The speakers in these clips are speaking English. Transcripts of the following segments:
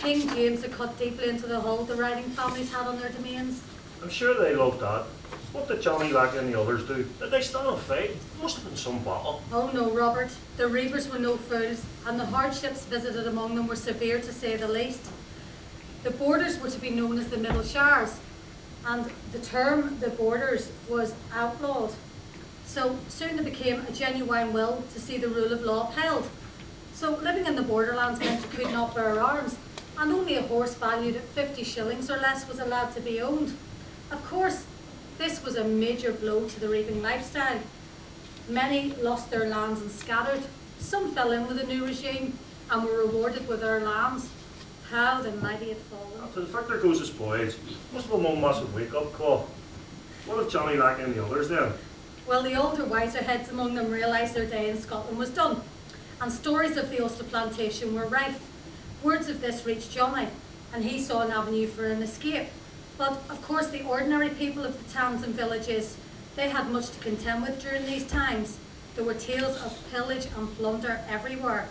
King James had cut deeply into the hold the riding families had on their domains. I'm sure they loved that. What did Johnny Lack and the others do? Did they stand and fight? Must have been some battle. Oh no, Robert. The reavers were no fools, and the hardships visited among them were severe to say the least. The borders were to be known as the Middle Shires, and the term the borders was outlawed. So soon there became a genuine will to see the rule of law upheld. So living in the borderlands meant you could not bear arms, and only a horse valued at 50 shillings or less was allowed to be owned. Of course, this was a major blow to the reaving lifestyle. Many lost their lands and scattered. Some fell in with the new regime and were rewarded with their lands. How the mighty had fallen. After the victor goes his spoils. Must have been one massive wake-up call. What of Johnny Lack and the others then? Well, the older, wiser heads among them realised their day in Scotland was done, and stories of the Ulster plantation were rife. Words of this reached Johnny, and he saw an avenue for an escape. But, of course, the ordinary people of the towns and villages, they had much to contend with during these times. There were tales of pillage and plunder everywhere.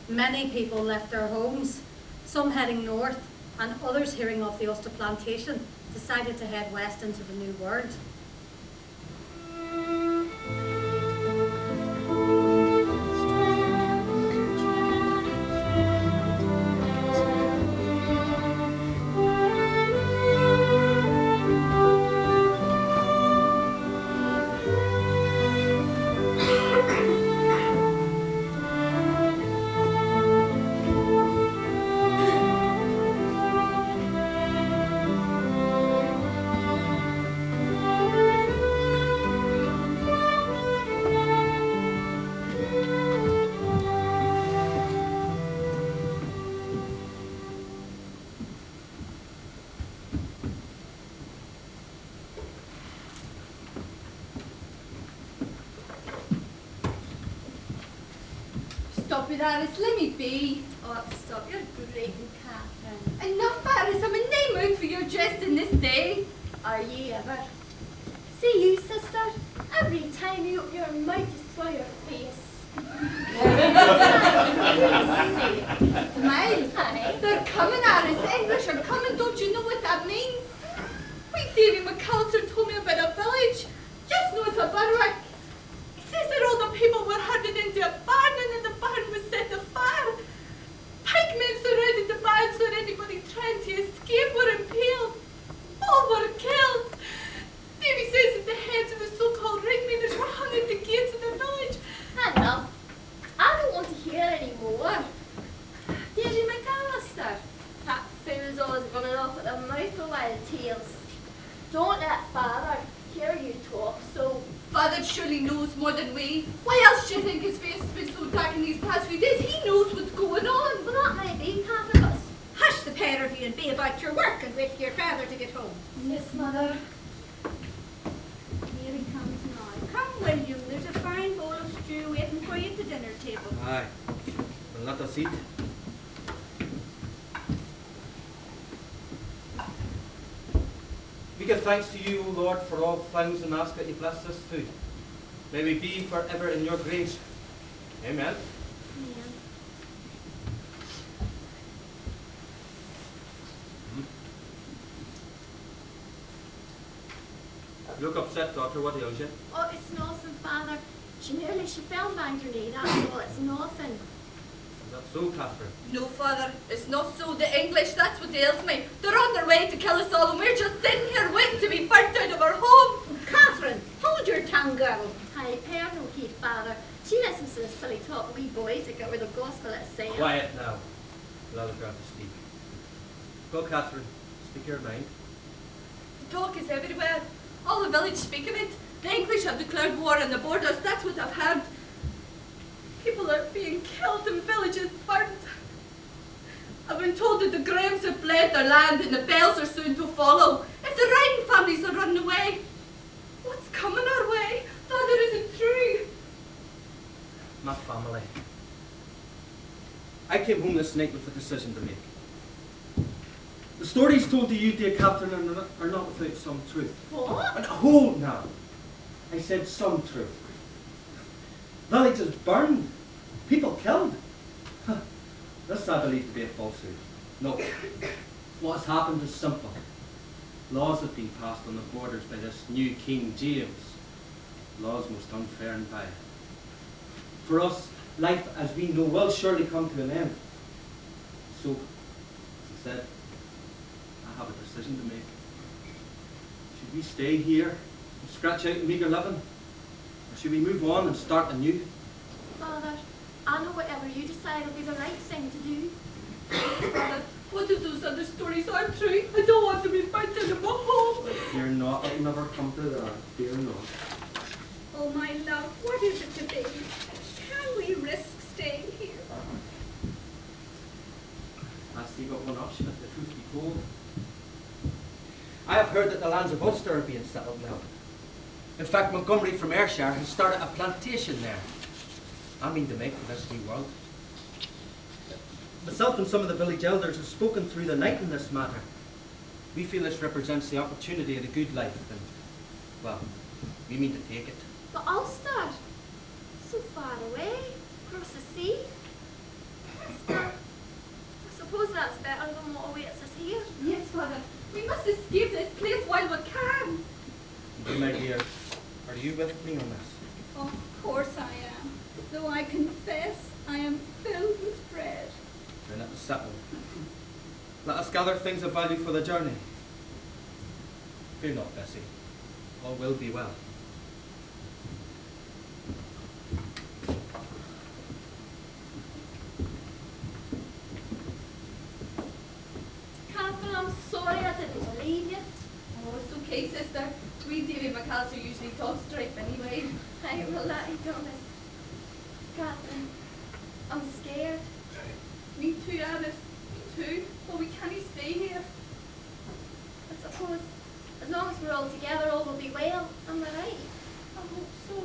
Many people left their homes, some heading north, and others hearing of the Ulster plantation, decided to head west into the New World. Stop it, Ards, let me be. Oh, stop your grating, Catherine. Enough, Ards, I'm in no mood for your jesting this day. Are ye ever? See you, sister. Every time you open your mouth, you swallow your face. Smile. Honey. They're coming, Ards. The English are coming. Don't you know what that means? Wee Davy McAllister told me about a village just north of Berwick. He says that all the people were herded into a barn and then the barn was set afire. Pikemen surrounded the barn so that anybody trying to escape were impaled. All were killed. Davy says that the heads of the so-called ringleaders were hung at the gates of the village. Enough. I don't want to hear any more. Davy McAllister. That fool's always running off at the mouth for wild tales. Don't let father hear you talk so. Father surely knows more than we. Why else do you think his face has been so dark in these past few days? He knows what's going on. Well, that may be, Catherine, but Hush the pair of you and be about your work and wait for your father to get home. Miss Mother. Here he comes now. Come, William, there's a fine bowl of stew waiting for you at the dinner table. Aye. Well, let us eat. We give thanks to you, O Lord, for all things and ask that you bless this food. May we be forever in your grace. Amen. You look upset, daughter. What ails you? Oh, it's nothing, Father. She fell down her knee, that's all. It's nothing. Is that so, Catherine? No, Father, it's not so. The English, that's what ails me. They're on their way to kill us all and we're just sitting here waiting to be burnt out of our homes. Catherine, hold your tongue, girl. Hi, Père, no heed, Father. She listens to the silly talk of wee boys that get rid of gospel at saying. Quiet now. Allow the girl to speak. Go, Catherine. Speak your mind. The talk is everywhere. All the village speak of it. The English have declared war on the borders. That's what I've heard. People are being killed and villages burnt. I've been told that the Grahams have fled their land and the Bells are soon to follow. If the riding families are running away, what's coming our way? Father, is it true? My family. I came home this night with a decision to make. The stories told to you, dear Catherine, are not without some truth. What? And hold now. I said some truth. Villages burned. People killed. This I believe to be a falsehood. No. What has happened is simple. Laws have been passed on the borders by this new King James. Laws most unfair and vile. For us, life as we know will surely come to an end. So, as I said, I have a decision to make. Should we stay here and scratch out a meagre living? Or should we move on and start anew? Father, I know whatever you decide will be the right thing to do. Father, what if those other stories are true? I don't want to be burnt in my home. Fear not, it'll never come to that. Fear not. Oh, my love, what is it to be? Can we risk staying here? I see but one option if the truth be told. I have heard that the lands of Ulster are being settled now. In fact, Montgomery from Ayrshire has started a plantation there. I mean to make for this new world. Myself and some of the village elders have spoken through the night in this matter. We feel this represents the opportunity of the good life, and, well, we mean to take it. But Ulster, so far away, across the sea. Still, I suppose that's better than what awaits us here. Yes, Father. We must escape this place while we can. You, my dear, are you with me on this? Of course I am. Though I confess I am filled with dread. Then it was settled. Let us gather things of value for the journey. Fear not, Bessie. All will be well. Catherine, I'm sorry I didn't believe you. Oh, it's okay, sister. We Davy McAllister usually talk straight anyway. I will let you promise. Catherine, I'm scared. Me too, Alice. Me too. But we can't stay here. I suppose as long as we're all together, all will be well. Am I right? I hope so.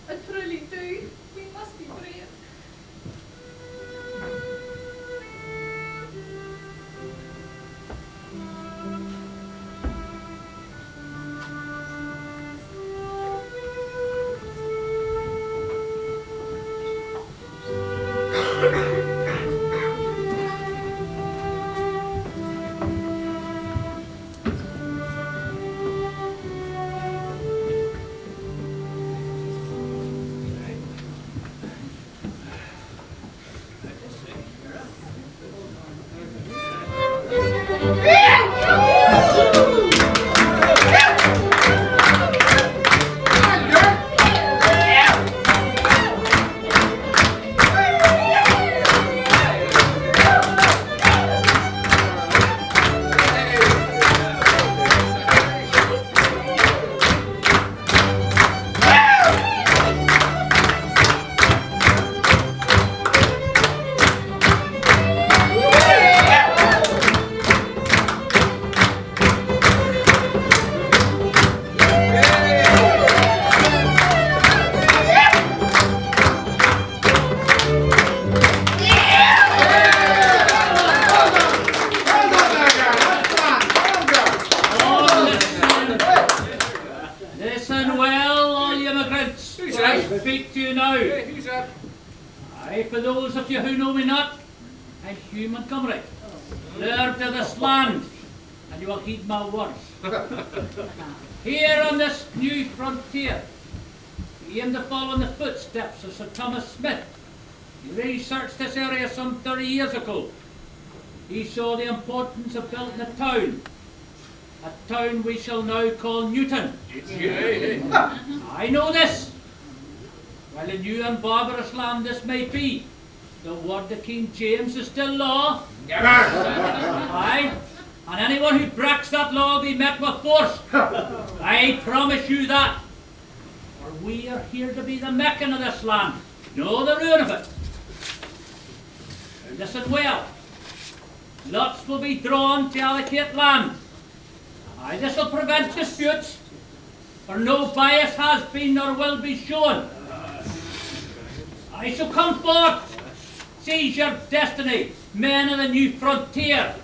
I truly do. We must be brave. speak to you now. Who's that? Aye, for those of you who know me not, I'm Hugh Montgomery, Lord of this land, and you will heed my words. Here on this new frontier, we aim to follow in the footsteps of Sir Thomas Smith. He researched this area some 30 years ago. He saw the importance of building a town we shall now call Newton. I know this. While a new and barbarous land this may be, the word of King James is still law. Never! Aye, and anyone who breaks that law will be met with force. I promise you that. For we are here to be the Meccan of this land, no the ruin of it. Now listen well. Lots will be drawn to allocate land. Aye, this will prevent disputes, for no bias has been nor will be shown. I shall come forth, seize your destiny, men of the new frontier.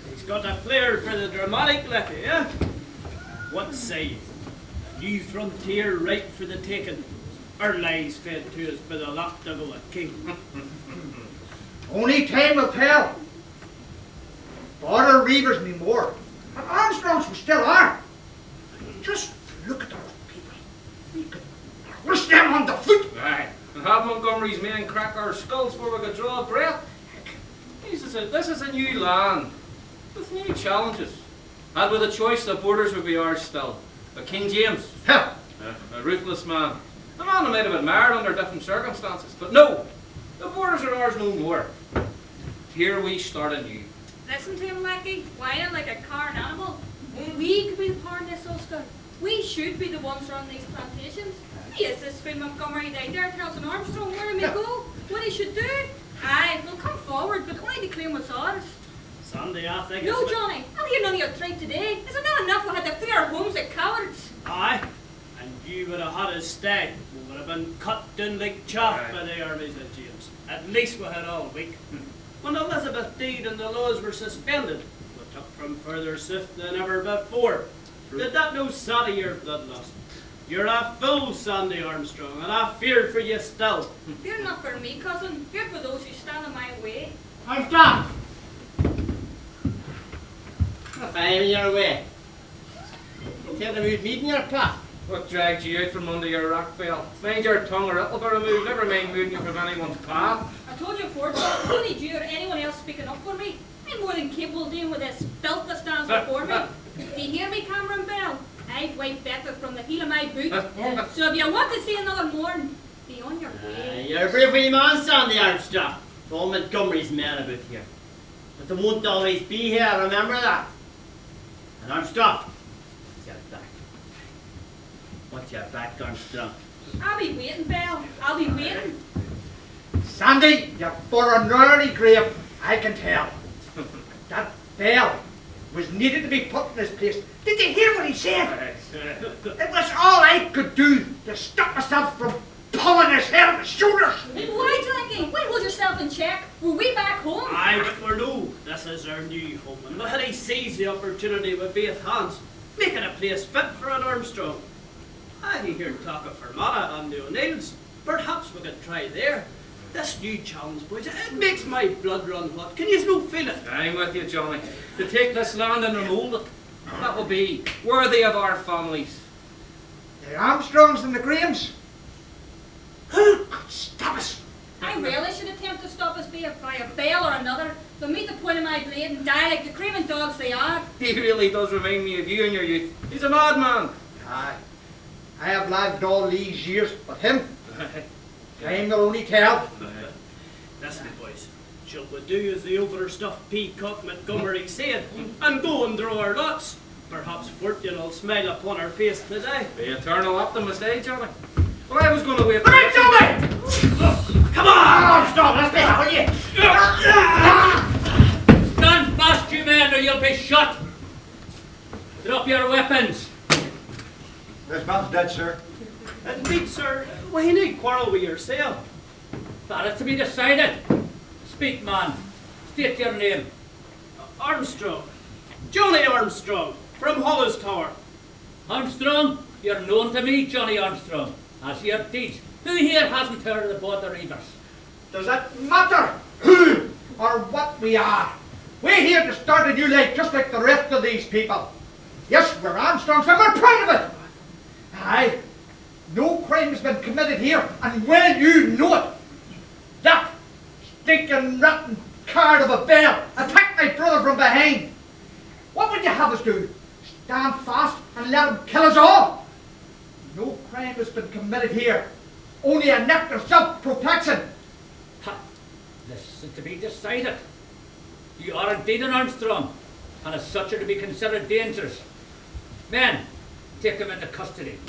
He's got a flair for the dramatic, Letty, eh? What say you? New frontier ripe for the taking. Our lies fed to us by the lapdog of a king. Only time will tell. Border reavers me more. And Armstrongs we still are. Just look at those people. We could rush them on the foot. Aye, and have Montgomery's men crack our skulls before we could draw a breath. This is a new land, with new challenges. And with a choice, the borders would be ours still. But King James, Hell, a ruthless man. A man who might have admired under different circumstances. But no, the borders are ours no more. Here we start anew. Listen to him, Lecky, whining like a carn animal. We could be the part in this, Oscar. We should be the ones running these plantations. Yes, this Phil Montgomery they dare tell us an Armstrong where he may go, what he should do. Aye, we'll come forward, but only to claim what's ours. Sandy, I think No, it's... Johnny, I'll hear none of your tripe today. Is it not enough we had to flee our homes like cowards? Aye, and you would have had us stay. We would have been cut down like chaff Aye. by the armies of James. At least we had all week. When Elizabeth died and the laws were suspended, we took from further sift than ever before. Did that no sadden your bloodlust? You're a fool, Sandy Armstrong, and I fear for you still. Fear not for me, cousin. Fear for those who stand in my way. Armstrong! If I'm in your way, tell them you'd meet in your path. What dragged you out from under your rock bell? Mind your tongue or it'll be removed. Never mind moving you from anyone's path. I told you before, John, don't need you or anyone else speaking up for me. I'm more than capable of dealing with this filth that stands before me. Do you hear me, Cameron Bell? I'd wipe better from the heel of my boot. So if you want to see another morn, be on your way. You're a brave wee man, Sandy Armstrong. All Montgomery's men about here. But they won't always be here, remember that. And Armstrong, watch your back. Watch your back, Armstrong. I'll be waiting, Bell. I'll be waiting. Sandy, you're for an early grave, I can tell. That bell was needed to be put in his place. Did you hear what he said? It was all I could do to stop myself from pulling his head on his shoulders. Why, Jackie? Why hold yourself in check? We're way back home. Aye, but we're no. This is our new home, and we had he seized the opportunity with both hands, making a place fit for an Armstrong. I hear talk of Fermanagh and the O'Neills. Perhaps we could try there. This new challenge, boys, it makes my blood run hot. Can you no feel it? I'm with you, Johnny. To take this land and remold it, that will be worthy of our families. The Armstrongs and the Grahams. Who could stop us? I relish an attempt to stop us by a bell or another. They'll meet the point of my blade and die like the craven dogs they are. He really does remind me of you in your youth. He's a madman. Aye. I have lived all these years, but him, time will only tell. Listen, boys. Shall we do as the overstuffed peacock Montgomery said, and go and draw our lots? Perhaps fortune will smile upon our face today. The eternal optimist, eh, Johnny? Well, I was going to wait for... Come on, Johnny! Come on, Armstrong, let's get out of here! Stand fast, you men, or you'll be shot. Drop your weapons. This man's dead, sir. Indeed, sir, why need quarrel with yourself? That is to be decided. Speak, man. State your name. Armstrong. Johnny Armstrong, from Hollis Tower. Armstrong, you're known to me, Johnny Armstrong, as your deeds. Who here hasn't heard of the Border Reavers? Does it matter who or what we are? We're here to start a new life just like the rest of these people. Yes, we're Armstrongs and we're proud of it. Aye, no crime has been committed here, and well you know it. That stinking rotten card of a bell attacked my brother from behind. What would you have us do? Stand fast and let him kill us all? No crime has been committed here. Only an act of self-protection. Ha! This is to be decided. You are indeed an Armstrong, and as such are to be considered dangerous. Men, take him into custody.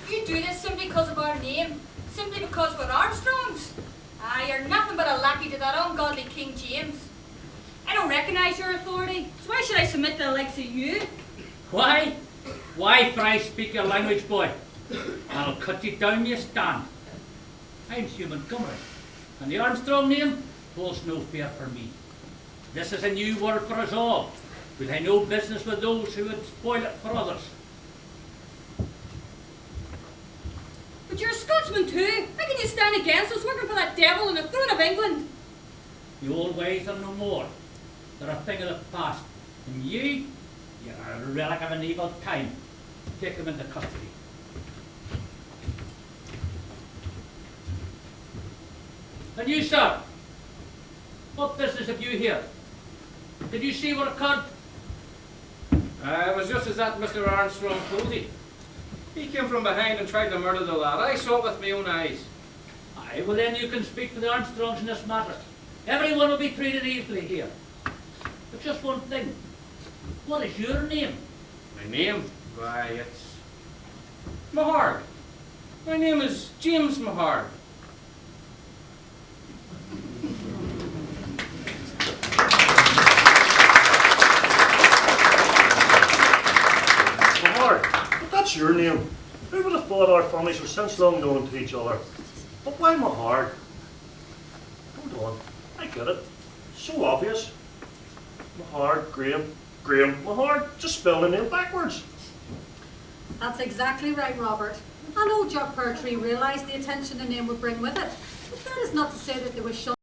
You do this simply because of our name, simply because we're Armstrongs. Aye, you're nothing but a lackey to that ungodly King James. I don't recognise your authority, so why should I submit to the likes of you? Why? Why, for I speak your language, boy? I'll cut you down, you stand. I'm Hugh Montgomery, and the Armstrong name holds no fear for me. This is a new world for us all. We'll have no business with those who would spoil it for others. But you're a Scotsman too. How can you stand against us working for that devil on the throne of England? The old ways are no more. They're a thing of the past. And you're a relic of an evil time. Take them into custody. And you, sir, what business have you here? Did you see what occurred? It was just as that Mr. Armstrong told you. He came from behind and tried to murder the lad. I saw it with my own eyes. Aye, well then you can speak for the Armstrongs in this matter. Everyone will be treated equally here. But just one thing. What is your name? My name? Why, it's Mahard. My name is James Mahard. Mahard, but that's your name. Who would have thought our families were since long known to each other? But why Mahard? Hold on, I get it. So obvious. Mahard, Graham, Graham, Mahard, just spell the name backwards. That's exactly right, Robert. I know Jock Pertree realised the attention the name would bring with it. But that is not to say that they were shunned.